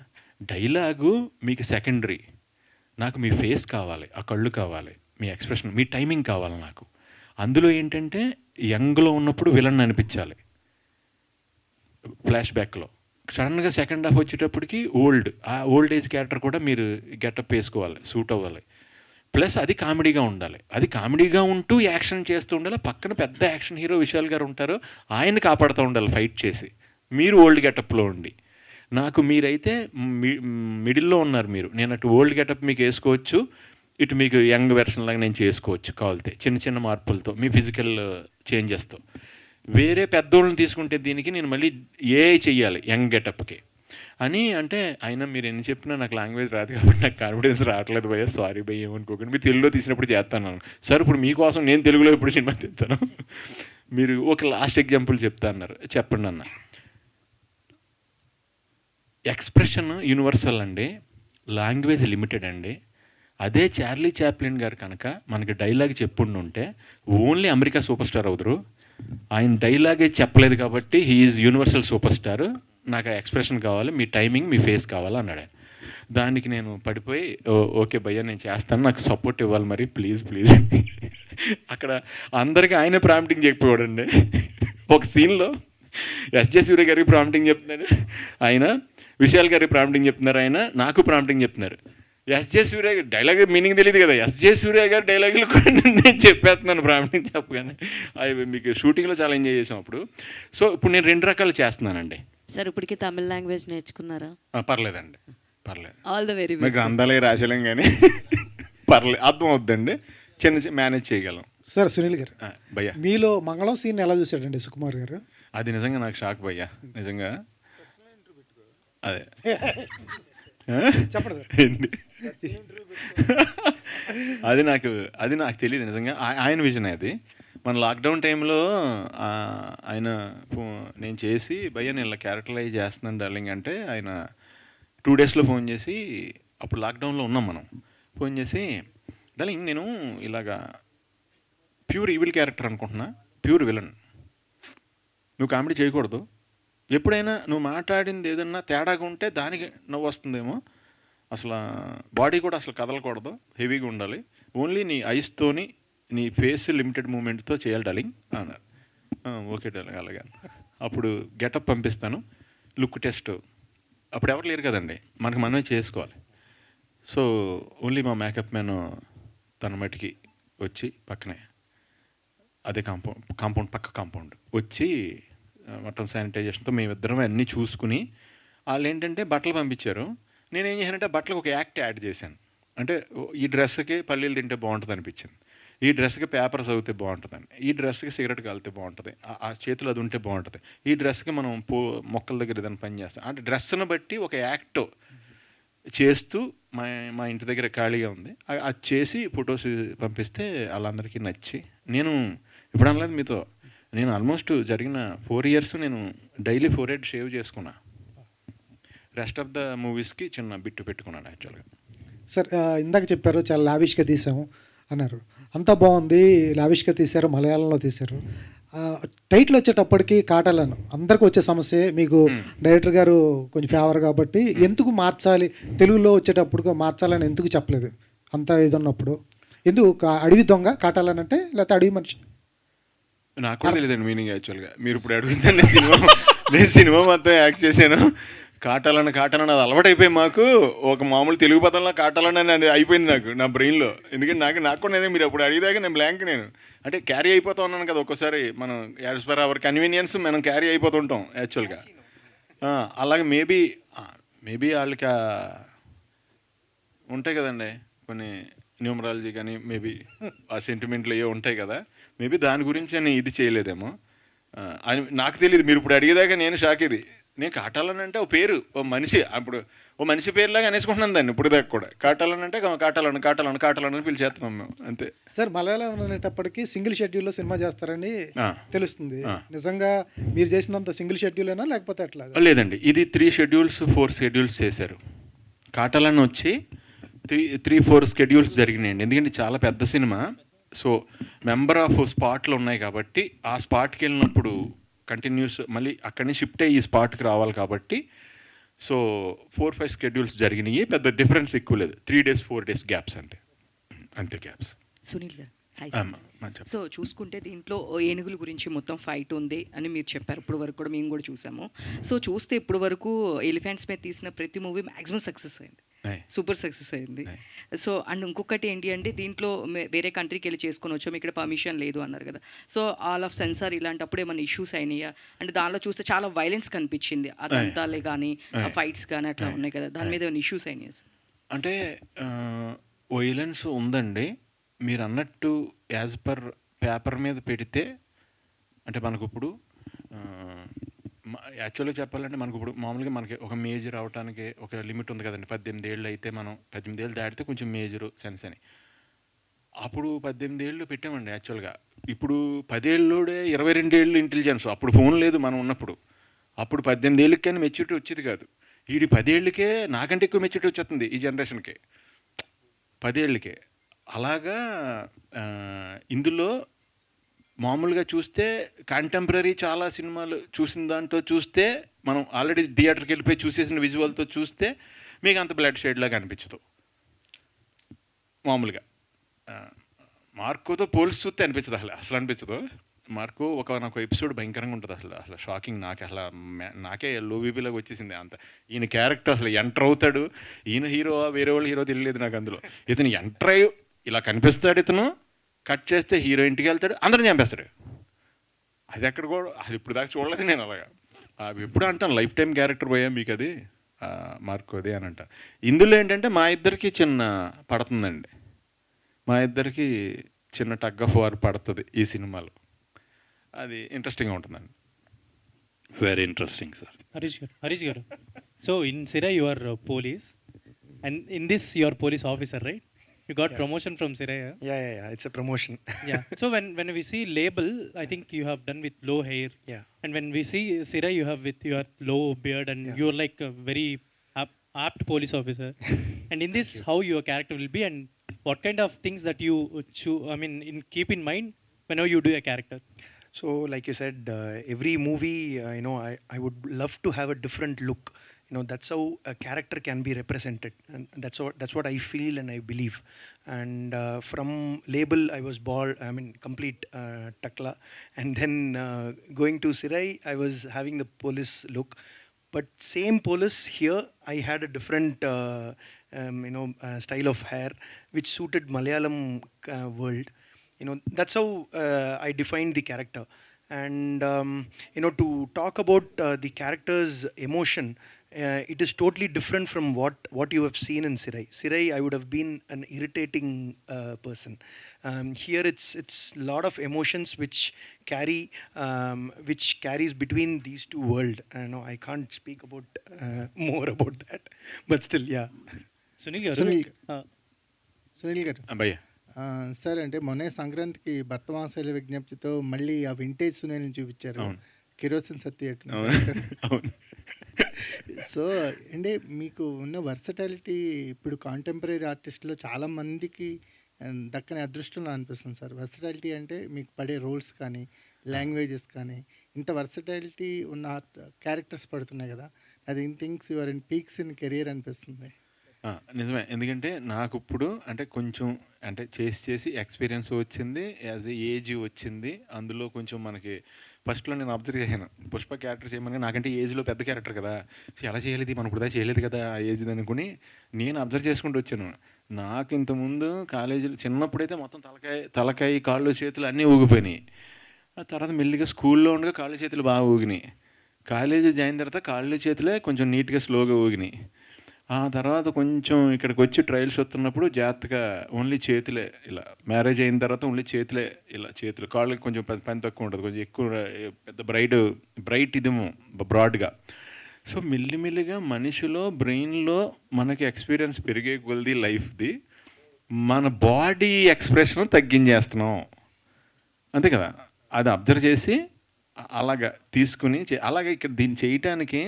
డైలాగు మీకు సెకండరీ నాకు మీ ఫేస్ కావాలి ఆ కళ్ళు కావాలి మీ ఎక్స్ప్రెషన్ మీ టైమింగ్ కావాలి నాకు అందులో ఏంటంటే యంగ్లో ఉన్నప్పుడు విలన్ అనిపించాలి ఫ్లాష్ బ్యాక్లో సడన్గా సెకండ్ హాఫ్ వచ్చేటప్పటికి ఆ ఓల్డ్ ఏజ్ క్యారెక్టర్ కూడా మీరు గెటప్ వేసుకోవాలి, సూట్ అవ్వాలి. ప్లస్ అది కామెడీగా ఉండాలి. అది కామెడీగా ఉంటూ యాక్షన్ చేస్తూ ఉండాలి. పక్కన పెద్ద యాక్షన్ హీరో విశాల్ గారు ఉంటారు, ఆయన్ని కాపాడుతూ ఉండాలి ఫైట్ చేసి. మీరు ఓల్డ్ గెటప్లో ఉండి, నాకు మీరైతే మిడిల్లో ఉన్నారు మీరు. నేను అటు ఓల్డ్ గెటప్ మీకు వేసుకోవచ్చు, ఇటు మీకు యంగ్ వెర్షన్ లాగా నేను చేసుకోవచ్చు కావాలితే, చిన్న చిన్న మార్పులతో, మీ ఫిజికల్ చేంజెస్తో. వేరే పెద్దోళ్ళని తీసుకుంటే దీనికి నేను మళ్ళీ ఏఐ చెయ్యాలి యంగ్ గెటప్కి అని. అంటే అయినా మీరు ఎన్ని చెప్పినా నాకు లాంగ్వేజ్ రాదు కాబట్టి నాకు కాన్ఫిడెన్స్ రావట్లేదు భయ్య, సారీ భయ్య ఏమనుకోకండి. మీరు తెలుగులో తీసినప్పుడు చేస్తాను సార్. ఇప్పుడు మీకోసం నేను తెలుగులో ఇప్పుడు సినిమా తీస్తాను. మీరు ఒక లాస్ట్ ఎగ్జాంపుల్ చెప్తా అన్నారు, చెప్పండి అన్న. ఎక్స్ప్రెషన్ యూనివర్సల్ అండి, లాంగ్వేజ్ లిమిటెడ్ అండి. అదే చార్లీ చాప్లిన్ గారు కనుక మనకి డైలాగ్ చెప్పుండుంటే ఓన్లీ అమెరికా సూపర్ స్టార్ అవుతారు. ఆయన డైలాగే చెప్పలేదు కాబట్టి హీఈస్ యూనివర్సల్ సూపర్ స్టార్. నాకు ఆ ఎక్స్ప్రెషన్ కావాలి, మీ టైమింగ్, మీ ఫేస్ కావాలి అన్నాడు. దానికి నేను పడిపోయి ఓకే భయ్య నేను చేస్తాను, నాకు సపోర్ట్ ఇవ్వాలి మరి ప్లీజ్ ప్లీజ్. అక్కడ అందరికీ ఆయన ప్రాంప్టింగ్ చెప్పేవాడండి. ఒక సీన్లో ఎస్జే సూర్య గారికి ప్రాంప్టింగ్ చెప్తున్నారు ఆయన, విశాల్ గారికి ప్రాంప్టింగ్ చెప్తున్నారు ఆయన, నాకు ప్రాంప్టింగ్ చెప్తున్నారు. ఎస్జే సూర్య డైలాగ్ మీనింగ్ తెలియదు కదా, ఎస్జే సూర్య గారి డైలాగులు కూడా నేను చెప్పేస్తున్నాను ప్రాంప్టింగ్ చెప్పగానే. అవి మీకు షూటింగ్లో చాలా ఎంజాయ్ చేసాం అప్పుడు. సో ఇప్పుడు నేను 2 రకాలు చేస్తున్నానండి. సార్ ఇప్పటికి తమిళ లాంగ్వేజ్ నేర్చుకున్నారా? పర్లేదండి, పర్లేదు. ఆల్ ద వెరీ మీకు బెస్ట్. గ్రంథాలే రాసేలేం కానీ పర్లేదు, అర్థం అవుద్దండి, చిన్న మేనేజ్ చేయగలం. సార్ సునీల్ గారు, భయ్యా మీలో మంగళం సీన్ ఎలా చూశాడండి సుకుమార్ గారు? అది నిజంగా నాకు షాక్ భయ్యా, నిజంగా. అదే చెప్పండి సార్. ఏంటి? అది నాకు తెలియదు నిజంగా. ఆయన విజన్ అది. మన లాక్డౌన్ టైంలో ఆయన నేను చేసి భయ్య నేను ఇలా క్యారెక్టరైజ్ చేస్తున్నాను డార్లింగ్ అంటే, ఆయన 2 డేస్లో ఫోన్ చేసి, అప్పుడు లాక్డౌన్లో ఉన్నాం మనం, ఫోన్ చేసి డార్లింగ్ నేను ఇలాగా ప్యూర్ ఈవిల్ క్యారెక్టర్ అనుకుంటున్నా, ప్యూర్ విలన్, నువ్వు కామెడీ చేయకూడదు, ఎప్పుడైనా నువ్వు మాట్లాడింది ఏదన్నా తేడాగా ఉంటే దానికి నవ్వు వస్తుందేమో, అసలు బాడీ కూడా అసలు కదలకూడదు, హెవీగా ఉండాలి, ఓన్లీ నీ ఐస్తోని నీ ఫేస్ లిమిటెడ్ మూమెంట్తో చేయాలి డార్లింగ్ అన్నారు. ఓకే డార్లింగ్ అలాగే. అప్పుడు గెటప్ పంపిస్తాను, లుక్ టెస్ట్, అప్పుడు ఎవరు లేరు కదండి, మనకు మనమే చేసుకోవాలి. సో ఓన్లీ మా మేకప్ మ్యాన్ తన మటుకి వచ్చి పక్కనే అదే పక్క కాంపౌండ్ వచ్చి మొత్తం శానిటైజేషన్తో మేమిద్దరం అన్నీ చూసుకుని, వాళ్ళు ఏంటంటే బట్టలు పంపించారు. నేనేం చేశానంటే బట్టలకు ఒక యాక్ట్ యాడ్ చేశాను. అంటే ఈ డ్రెస్కి పల్లీలు తింటే బాగుంటుంది అనిపించింది, ఈ డ్రెస్కి పేపర్స్ అవుతే బాగుంటుందని, ఈ డ్రెస్కి సిగరెట్ కాలితే బాగుంటుంది, ఆ చేతులు అది ఉంటే బాగుంటుంది, ఈ డ్రెస్కి మనం మొక్కల దగ్గర ఏదైనా పని చేస్తాం అంటే డ్రెస్ను బట్టి ఒక యాక్ట్ చేస్తూ మా ఇంటి దగ్గర ఖాళీగా ఉంది, అది చేసి ఫొటోస్ పంపిస్తే వాళ్ళందరికీ నచ్చి, నేను ఇప్పుడు అనలేదు మీతో, నేను ఆల్మోస్ట్ జరిగిన 4 ఇయర్స్ నేను డైలీ 4 హెడ్ షేవ్ చేసుకున్నా. రెస్ట్ ఆఫ్ ద మూవీస్కి చిన్న బిట్టు పెట్టుకున్నాను యాక్చువల్గా. సార్ ఇందాక చెప్పారు చాలా లావిష్గా తీసాము అన్నారు, అంతా బాగుంది, లావిష్గా తీశారు, మలయాళంలో తీశారు. టైటిల్ వచ్చేటప్పటికి కాటాలను అందరికీ వచ్చే సమస్య, మీకు డైరెక్టర్ గారు కొంచెం ఫేవర్ కాబట్టి ఎందుకు మార్చాలి, తెలుగులో వచ్చేటప్పుడు మార్చాలని ఎందుకు చెప్పలేదు? అంత ఇది ఉన్నప్పుడు ఎందుకు అడవి దొంగ కాటాలనంటే, లేకపోతే అడవి మనిషి? నాకు కూడా తెలియదండి మీనింగ్ యాక్చువల్గా. మీరు ఇప్పుడు అడుగుతాను, నేను సినిమా మొత్తం యాక్ట్ చేశాను. కాటాలని అది అలవాటైపోయి మాకు ఒక మామూలు తెలుగు పదంలో కాటాలని అది అయిపోయింది నాకు నా బ్రెయిన్లో. ఎందుకంటే నాకు కూడా మీరు అప్పుడు అడిగేదాకా నేను బ్లాంక్, నేను అంటే క్యారీ అయిపోతూ ఉన్నాను కదా ఒక్కోసారి, మనం యాజ్ పర్ అవర్ కన్వీనియన్స్ మనం క్యారీ అయిపోతుంటాం యాక్చువల్గా. అలాగే మేబీ వాళ్ళకి ఉంటాయి కదండి కొన్ని న్యూమరాలజీ కానీ, మేబీ ఆ సెంటిమెంట్లు ఏవో ఉంటాయి కదా, మేబీ దాని గురించి నేను ఇది చేయలేదేమో అని నాకు తెలియదు. మీరు ఇప్పుడు అడిగేదాకా నేను షాక్. ఇది నేను కాటాలని అంటే ఓ పేరు, ఓ మనిషి, అప్పుడు ఓ మనిషి పేరులాగా అనేసుకుంటున్నాను దాన్ని ఇప్పుడు దాకా కూడా. కాటాలని అంటే కాటాలని పిలిచేస్తున్నాం మేము అంతే. సార్ మలయాళం అనేటప్పటికీ సింగిల్ షెడ్యూల్లో సినిమా చేస్తారని తెలుస్తుంది, నిజంగా మీరు చేసినంత సింగిల్ షెడ్యూలేనా లేకపోతే ఎట్లా? లేదండి, ఇది 3 షెడ్యూల్స్ 4 షెడ్యూల్స్ చేశారు. కాటాలని వచ్చి 3-4 షెడ్యూల్స్ జరిగినాయండి, ఎందుకంటే చాలా పెద్ద సినిమా. సో మెంబర్ ఆఫ్ స్పాట్లు ఉన్నాయి కాబట్టి ఆ స్పాట్కి వెళ్ళినప్పుడు కంటిన్యూస్ మళ్ళీ అక్కడి నుంచి షిఫ్ట్ అయ్యి ఈ స్పాట్కి రావాలి కాబట్టి, సో 4-5 షెడ్యూల్స్ జరిగినాయి. పెద్ద డిఫరెన్స్ ఎక్కువ లేదు, 3 days 4 days గ్యాప్స్ అంతే గ్యాప్స్. సునీల్ గారు సో చూసుకుంటే దీంట్లో ఏనుగుల గురించి మొత్తం ఫైట్ ఉంది అని మీరు చెప్పారు. ఇప్పుడు వరకు కూడా మేము కూడా చూసాము. సో చూస్తే ఇప్పుడు వరకు ఎలిఫెంట్స్ మీద తీసిన ప్రతి మూవీ మ్యాక్సిమం సక్సెస్ అయింది, సూపర్ సక్సెస్ అయింది. సో అండ్ ఇంకొకటి ఏంటి అంటే దీంట్లో వేరే కంట్రీకి వెళ్ళి చేసుకొని వచ్చాము, ఇక్కడ పర్మిషన్ లేదు అన్నారు కదా. సో ఆల్ ఆఫ్ సెన్సార్ ఇలాంటప్పుడు ఏమైనా ఇష్యూస్ అయినాయా? అంటే దానిలో చూస్తే చాలా వైలెన్స్ కనిపించింది, అదంతాలే కానీ ఫైట్స్ కానీ అట్లా ఉన్నాయి కదా, దాని మీద ఏమైనా ఇష్యూస్ అయినాయి? అంటే వైలెన్స్ ఉందండి. మీరు అన్నట్టు యాజ్ పర్ పేపర్ మీద పెడితే అంటే మనకు ఇప్పుడు యాక్చువల్గా చెప్పాలంటే మనకు ఇప్పుడు మామూలుగా మనకి ఒక మేజర్ అవడానికి ఒక లిమిట్ ఉంది కదండి. 18 ఏళ్ళు అయితే మనం 18 ఏళ్ళు దాటితే కొంచెం మేజరు సెన్స్ అని. అప్పుడు 18 ఏళ్ళు పెట్టామండి యాక్చువల్గా. ఇప్పుడు 10 ఏళ్ళోడే 22 ఏళ్ళు ఇంటెలిజెన్స్. అప్పుడు ఫోన్ లేదు మనం ఉన్నప్పుడు. అప్పుడు 18 ఏళ్ళకి కానీ మెచ్యూరిటీ వచ్చేది కాదు. వీడి 10 ఏళ్ళకే నాకంటే ఎక్కువ మెచ్యూరిటీ వచ్చేస్తుంది ఈ జనరేషన్కి, 10 ఏళ్ళకే. అలాగా ఇందులో మామూలుగా చూస్తే కాంటెంపరీ చాలా సినిమాలు చూసిన దాంతో చూస్తే మనం ఆల్రెడీ థియేటర్కి వెళ్ళిపోయి చూసేసిన విజువల్తో చూస్తే మీకు అంత బ్లడ్ షేడ్ లాగా అనిపించదు. మామూలుగా మార్కోతో పోల్చి చూస్తే అనిపించదు, అసలు అనిపించదు. మార్కో నాకు ఎపిసోడ్ భయంకరంగా ఉంటుంది, అసలు షాకింగ్. నాకే లో బీపీలాగా వచ్చేసింది అంత. ఈయన క్యారెక్టర్ అసలు ఎంటర్ అవుతాడు, ఈయన హీరో వేరే వాళ్ళు హీరో తెలియలేదు నాకు. అందులో ఇతను ఎంటర్ అయ్యి ఇలా కనిపిస్తాడు, ఇతను కట్ చేస్తే హీరో ఇంటికి వెళ్తాడు, అందరం చంపేస్తాడు. అది ఎక్కడ కూడా అది ఇప్పుడు దాకా చూడలేదు నేను. అలాగా ఎప్పుడు అంటాను లైఫ్ టైం క్యారెక్టర్ పోయా మీకు అది మార్కోది అని అంట. ఇందులో ఏంటంటే మా ఇద్దరికి చిన్న పడుతుందండి, మా ఇద్దరికి చిన్న టగ్ ఆఫ్ వార్ పడుతుంది ఈ సినిమాలో. అది ఇంట్రెస్టింగ్గా ఉంటుందండి. Very interesting sir. Harish garu, so in Sirai you are police and in this you are police officer, right? You got promotion from Sirai? Yeah. It's a promotion. Yeah. So when we see label, I think you have done with low hair. Yeah. And when we see Sirai, you have with your low beard, and you're like a very apt police officer. And in this, how your character will be, and what kind of things that you keep in mind whenever you do a character? So, like you said, every movie, I would love to have a different look. That's how a character can be represented, and that's what I feel and I believe. And from label, I was bald, complete takla, and then going to Sirai, I was having the police look. But same police here, I had a different style of hair which suited Malayalam world. That's how I defined the character. And to talk about the character's emotion, it is totally different from what you have seen in Sirai. Sirai, I would have been an irritating person. Here, it's lot of emotions which carries between these two worlds. I can't speak about more about that, but still, yeah. Sunil garu. భయ్యా sir, అంటే మొన్నే సంక్రాంతికి భర్తమాసాల విజ్ఞప్తితో మళ్ళీ ఆ vintage సునీల్ని చూపించారు, kerosene సత్య. So అంటే మీకు ఉన్న వర్సటాలిటీ ఇప్పుడు కాంటెంపరీ ఆర్టిస్ట్లో చాలామందికి దక్కని అదృష్టంలో అనిపిస్తుంది సార్. వర్సటాలిటీ అంటే మీకు పడే రోల్స్ కానీ లాంగ్వేజెస్ కానీ ఇంత వర్సటాలిటీ ఉన్న క్యారెక్టర్స్ పడుతున్నాయి కదా, అది things your in peaks in career అనిపిస్తుంది. నిజమే. ఎందుకంటే నాకు ఇప్పుడు అంటే కొంచెం అంటే చేసి ఎక్స్పీరియన్స్ వచ్చింది, యాజ్ ఏజ్ వచ్చింది. అందులో కొంచెం మనకి ఫస్ట్లో నేను అబ్జర్వ్ చేశాను, పుష్ప క్యారెక్టర్ చేయమని నాకంటే ఏజ్లో పెద్ద క్యారెక్టర్ కదా, సో ఎలా చేయలేదు మనం ఇప్పుడు చేయలేదు కదా ఆ ఏజ్ అనుకుని నేను అబ్జర్వ్ చేసుకుంటూ వచ్చాను. నాకు ఇంతకుముందు కాలేజీలో చిన్నప్పుడైతే మొత్తం తలకాయ కాళ్ళు చేతులు అన్నీ ఊగిపోయినాయి. ఆ తర్వాత మెల్లిగా స్కూల్లో ఉండగా కాళ్ళు చేతులు బాగా ఊగినాయి. కాలేజీ జాయిన్ తర్వాత కాళ్ళు చేతులే కొంచెం నీట్గా స్లోగా ఊగినాయి. ఆ తర్వాత కొంచెం ఇక్కడికి వచ్చి ట్రయల్స్ వస్తున్నప్పుడు జాగ్రత్తగా ఓన్లీ చేతులే, ఇలా మ్యారేజ్ అయిన తర్వాత ఓన్లీ చేతులే, ఇలా చేతులు, కాళ్ళకి కొంచెం పని తక్కువ ఉంటుంది, కొంచెం ఎక్కువ పెద్ద బ్రైట్ ఇదేమో బ్రాడ్గా. సో మెల్లిమెల్లిగా మనిషిలో బ్రెయిన్లో మనకి ఎక్స్పీరియన్స్ పెరిగే కొలది లైఫ్ది మన బాడీ ఎక్స్ప్రెషన్ తగ్గించేస్తున్నాం, అంతే కదా. అది అబ్జర్వ్ చేసి అలాగా తీసుకుని అలాగే ఇక్కడ దీన్ని చేయటానికి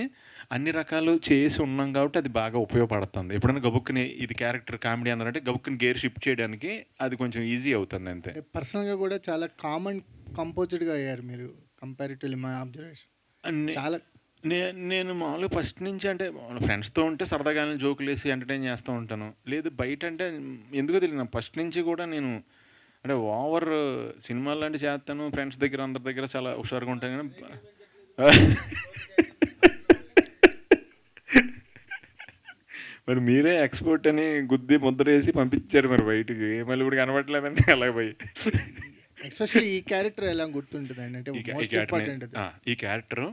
అన్ని రకాలు చేసి ఉన్నాం కాబట్టి అది బాగా ఉపయోగపడుతుంది. ఎప్పుడైనా గబుక్కుని ఇది క్యారెక్టర్ కామెడీ అన్నారంటే గబుక్కుని గేర్ షిఫ్ట్ చేయడానికి అది కొంచెం ఈజీ అవుతుంది అంతే. పర్సనల్గా కూడా చాలా కంపోజ్డ్గా అయ్యారు మీరు కంపారిటివ్లీ మై అబ్జర్వేషన్. చాలా నేను మామూలుగా ఫస్ట్ నుంచి అంటే ఫ్రెండ్స్తో ఉంటే సరదాగానే జోకులు వేసి ఎంటర్టైన్ చేస్తూ ఉంటాను. లేదు బయట అంటే ఎందుకో తెలియదు, ఫస్ట్ నుంచి కూడా నేను అంటే ఓవర్ సినిమాలు లాంటి చేస్తాను, ఫ్రెండ్స్ దగ్గర అందరి దగ్గర చాలా హుషారుగా ఉంటాను కానీ మరి మీరే ఎక్స్పోర్ట్ అని గుద్ది ముద్ర వేసి పంపించారు మరి బయటికి, మళ్ళీ ఇప్పుడు కనబడలేదండి అలా పోయి. ఎస్పెషల్లీ ఈ క్యారెక్టర్ ఎలా గుర్తుంటుందండి అంటే మోస్ట్ ఇంపార్టెంట్ ఈ క్యారెక్టర్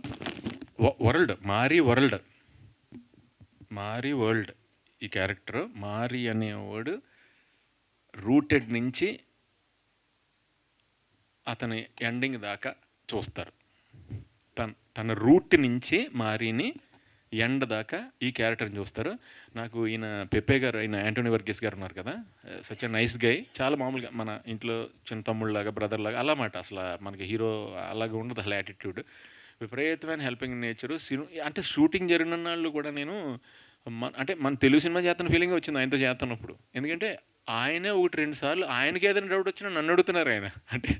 వరల్డ్ మారీ వరల్డ్ ఈ క్యారెక్టర్ మారీ అనేవాడు రూటెడ్ నుంచి అతని ఎండింగ్ దాకా చూస్తారు. తన రూట్ నుంచి మారీని ఎండ్ దాకా ఈ క్యారెక్టర్ని చూస్తారు. నాకు ఈయన పెప్పే గారు, ఆయన యాంటోనీ వర్గీస్ గారు ఉన్నారు కదా, సచ్ ఎ నైస్ గై, చాలా మామూలుగా మన ఇంట్లో చిన్న తమ్ముళ్ళలాగా బ్రదర్ లాగా అలా మాట. అసలు మనకి హీరో అలాగే ఉండదు అసలు యాటిట్యూడ్, విపరీతమైన హెల్పింగ్ నేచరు. అంటే షూటింగ్ జరిగిన వాళ్ళు కూడా నేను అంటే మన తెలుగు సినిమా చేస్తున్న ఫీలింగ్ వచ్చింది ఆయనతో చేస్తున్నప్పుడు. ఎందుకంటే ఆయనే 1-2 సార్లు ఆయనకి ఏదైనా డౌట్ వచ్చినా నన్ను అడుగుతున్నారు ఆయన. అంటే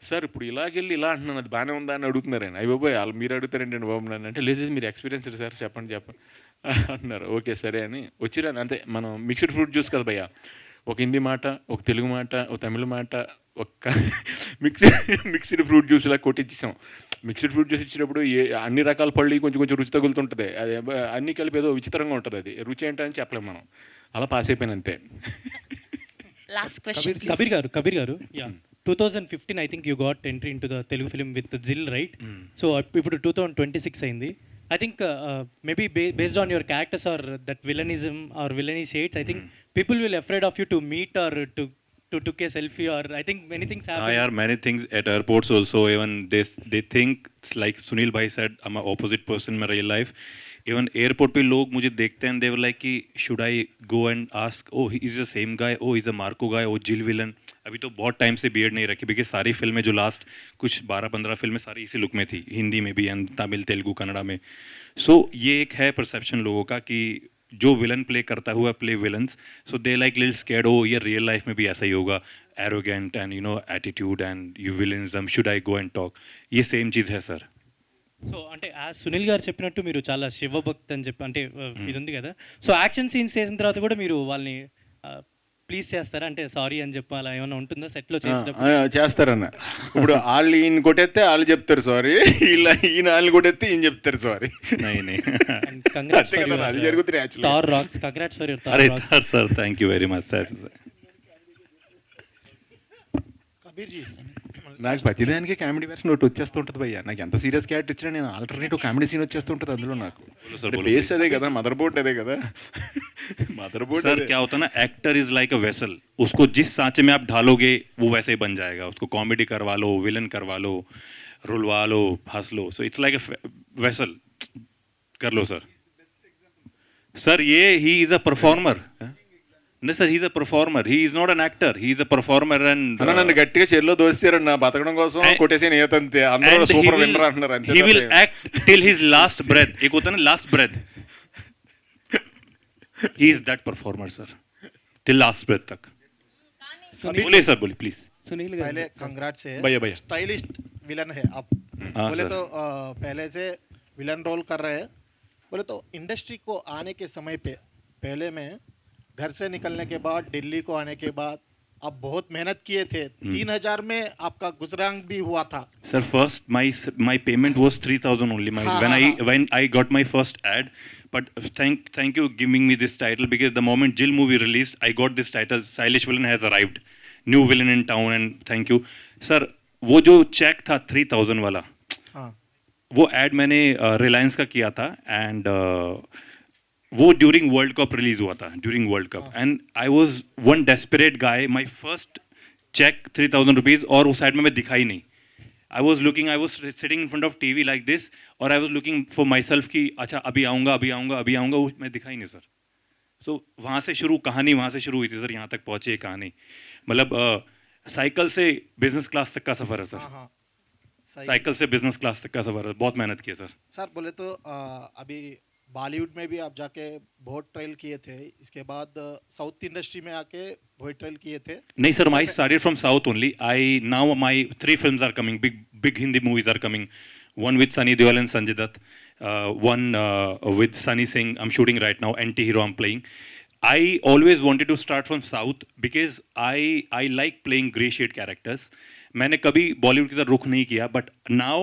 సార్ ఇప్పుడు ఇలాగెళ్ళి ఇలా అంటున్నాను, అది బాగానే ఉందా అని అడుగుతున్నారు ఆయన. అయ్యి బాబోయ్ వాళ్ళు మీరు అడుగుతారండి బాబు నన్ను అంటే, లేదు మీరు ఎక్స్పీరియన్స్ సార్ చెప్పండి అంటున్నారు. ఓకే సరే అని వచ్చిరాను అంతే. మనం మిక్స్డ్ ఫ్రూట్ జ్యూస్ కదా భయ్య, ఒక హిందీ మాట, ఒక తెలుగు మాట, ఒక తమిళ మాట, ఒక మిక్స్డ్ ఫ్రూట్ జ్యూస్ ఇలా కొట్టించేసాం. మిక్స్డ్ ఫ్రూట్ జ్యూస్ ఇచ్చినప్పుడు అన్ని రకాల పళ్ళు కొంచెం కొంచెం రుచి తగులుతుంటుంది. అది అన్ని కలిపి ఏదో విచిత్రంగా ఉంటుంది, అది రుచి ఏంటని చెప్పలేము మనం. అలా పాస్ అయిపోయాను అంతే. లాస్ట్ క్వశ్చన్ కబీర్ గారు 2015 I think you got entry into the Telugu film with Jill, right? So ఇప్పుడు 2026 అయింది. I think maybe based on your characters or that villainism or villainy shades, I think people will afraid of you to meet or to took a selfie, or I think many things happen. Are many things at airports also. Even they think it's like Sunil bhai said, I'm an opposite person in my real life. Even airport पे लोग मुझे देखते हैं, they were like कि should I go and ask, oh he is the same guy, oh he's a Marco guy, oh Jill villain. अभी तो बहुत time से बियर्ड नहीं रखी, बिकॉज सारी फिल्में जो लास्ट कुछ 12-15 फिल्में सारी इसी लुक में थी, हिंदी में भी एंड तमिल तेलुगु कन्नड़ा में. सो ये एक है परसेप्शन लोगों का कि जो विलन प्ले करता हुआ play villains, so they like little scared, oh ये रियल लाइफ में भी ऐसा ही होगा, arrogant and you know attitude and you villainism, should I go and talk, ये सेम चीज़ है सर. సో అంటే సునీల్ గారు చెప్పినట్టు మీరు చాలా శివభక్తి అని చెప్పి అంటే ఇది ఉంది కదా, సో యాక్షన్ సీన్స్ చేసిన తర్వాత కూడా మీరు వాళ్ళని ప్లీజ్ చేస్తారా, అంటే సారీ అని చెప్పి అలా ఏమైనా ఉంటుందా సెట్లో చేసేటప్పుడు? చేస్తారన్న. ఇప్పుడు వాళ్ళు ఈయన కొట్టేస్తే వాళ్ళు చెప్తారు సారీ, ఈయన వాళ్ళు కొట్టేస్తే ఈయన చెప్తారు సారీ. అది జరుగుతుంది. Thar rocks, congrats for your Thar rocks. Sir thank you very much sir. నాకు ప్రతిదానికి కామెడీ వెర్షన్ ఒకటి వచ్చేస్తుంటుంది భయ్య. నాకు ఎంత సీరియస్ క్యారెక్టర్ ఇచ్చినా నేను ఆల్టర్నేటివ్ కామెడీ సీన్ వచ్చేస్తుంటుంది అందులో. నాకు బేస్ అదే కదా, మదర్ బోర్డ్ అదే కదా. मदर बोर्ड सर क्या होता है ना, actor is like a vessel, उसको जिस सांचे में आप ढालोगे वो वैसे ही बन जाएगा. उसको कॉमेडी करवा लो, विलन करवा लो, रुलवा लो, हंस लो, so it's like a vessel. कर लो सर. सर ये ही इज अ परफॉर्मर. नहीं sir, he is a performer, he is not an actor, he is a performer. And నన్ను గట్టిగా చెల్లో దోస్తారు నా బతకడం కోసం కొట్టేసి నేతంతే అందరూ సూపర్ విన్నర్ అంటున్నారు అంతే. he will act till his last breath. एक होता है ना last breath, he is that performer sir, till last breath तक. बोलिए सर, बोलिए प्लीज. सुनील पहले कंग्रेट्स है भैया भैया, स्टाइलिस्ट विलन है आप. बोले तो पहले से विलन रोल कर रहे हैं. बोले तो इंडस्ट्री को आने के समय पे पहले में घर से निकलने के बाद दिल्ली को आने के बाद आप बहुत मेहनत किए थे. 3000 में आपका गुजरान भी हुआ था. Sir, first my payment was 3000 only. When I got my first ad, but thank you giving me this title, because the moment Jill movie released, I got this title, Stylish Villain has arrived, new villain in town, and thank you sir. वो जो check था 3000 वाला, वो ad मैंने रिलायंस का किया था, and वो ड्यूरिंग वर्ल्ड कप रिलीज हुआ था, during world cup, and I was one desperate guy. My first cheque 3000 rupees, और उस साइड में मैं दिखाई नहीं. I was sitting in front of TV like this, और I was looking for myself कि अच्छा अभी आऊँगा, वो मैं दिखाई नहीं सर. सो वहाँ से शुरू कहानी, वहाँ से शुरू हुई थी सर, यहाँ तक पहुँची ये कहानी. मतलब साइकिल से बिजनेस क्लास तक का सफ़र है सर. साइकिल से बिजनेस क्लास तक का सफ़र है, बहुत मेहनत की है सर. सर बोले तो अभी बॉलीवुड में भी आप जाके बहुत ट्रायल किए थे, इसके बाद साउथ इंडस्ट्री में आके बहुत ट्रायल किए थे. नहीं sir, I started from South only. Now my 3 films are coming, big Hindi movies are coming. One with Sunny Deol and Sanjay Dutt, one with Sunny Singh I'm shooting right now, anti-hero I'm playing. I always wanted to start from South because I like playing grey shade characters. मैंने कभी बॉलीवुड की तरफ रुख नहीं किया, but now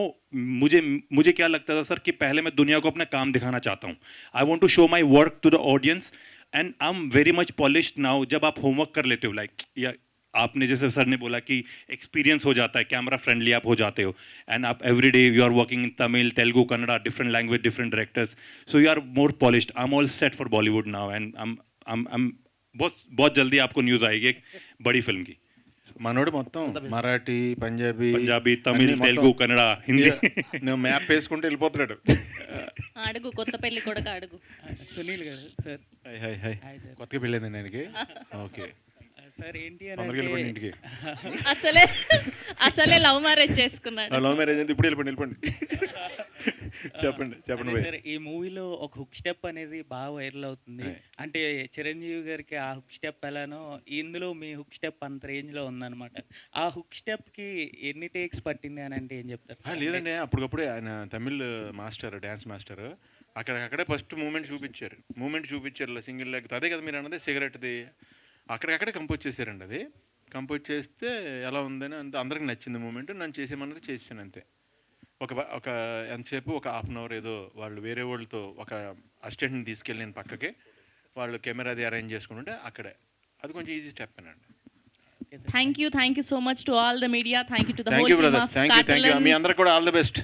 मुझे क्या लगता था सर कि पहले मैं दुनिया को अपना काम दिखाना चाहता हूँ. I want to show my work to the audience and I am very much polished now. जब आप होमवर्क कर लेते हो, लाइक या आपने जैसे सर ने बोला कि एक्सपीरियंस हो जाता है, कैमरा फ्रेंडली आप हो जाते हो, एंड आप every day you are working in Tamil, Telugu, Kannada, different language, different directors, so you are more polished. I am all set for Bollywood now and I'm बहुत जल्दी आपको न्यूज़ आएगी एक बड़ी फिल्म की. మనోడు మొత్తం మరాఠీ, పంజాబీ, తమిళ్, తెలుగు, కన్నడ, హిందీ నువ్వు మ్యాప్ వేసుకుంటూ వెళ్ళిపోతున్నాడు. అడుగు కొత్త పెళ్లి కొడుకు అడుగు. సునీల్ గారు సార్. Hi hi hi. కొత్తగా పెళ్ళైందండి ఆయనకి. ఓకే సార్ ఏంటి తొందరగా వెళ్ళిపోండి ఇంటికి. అసలే లవ్ మ్యారేజ్ చేసుకున్నాడు. లవ్ మ్యారేజ్ అంటే ఇప్పుడు వెళ్ళిపోండి. చెప్పండి సార్, ఈ మూవీలో ఒక హుక్ స్టెప్ అనేది బాగా వైరల్ అవుతుంది. అంటే చిరంజీవి గారికి ఆ హుక్ స్టెప్ ఎలానో ఇందులో మీ హుక్ స్టెప్ అంత రేంజ్ లో ఉందన్నమాట. ఆ హుక్ స్టెప్ కి ఎన్ని టేక్స్ పట్టింది అని అంటే ఏం చెప్తారు? లేదండి, అప్పటికప్పుడే ఆయన తమిళ్ మాస్టర్, డ్యాన్స్ మాస్టర్, అక్కడే ఫస్ట్ మూమెంట్ చూపించారు సింగిల్ లెగ్. అదే కదా మీరు అన్నది, సిగరెట్ది. అక్కడికక్కడే కంపోజ్ చేశారండి. అది కంపోజ్ చేస్తే ఎలా ఉందని అందరికి నచ్చింది మూమెంట్. నన్ను చేసేమన్నది చేసాను అంతే. ఒక ఎంతసేపు ఒక హాఫ్ అన్ అవర్ ఏదో వాళ్ళు వేరే వాళ్ళతో ఒక అసిస్టెంట్ని తీసుకెళ్ళి నేను పక్కకి, వాళ్ళు కెమెరాది అరేంజ్ చేసుకుంటుంటే అక్కడే అది కొంచెం ఈజీ స్టెప్ అండి. Thank you so much to all the media. Thank you to the whole you, team brother. of Thank you. మీ అందరికి కూడా all the best.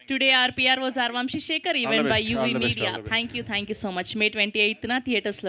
Today our PR was Arvamshi Shekhar, even by UV All the best, Media. all the best. Thank you so much. May 28th na theatres lo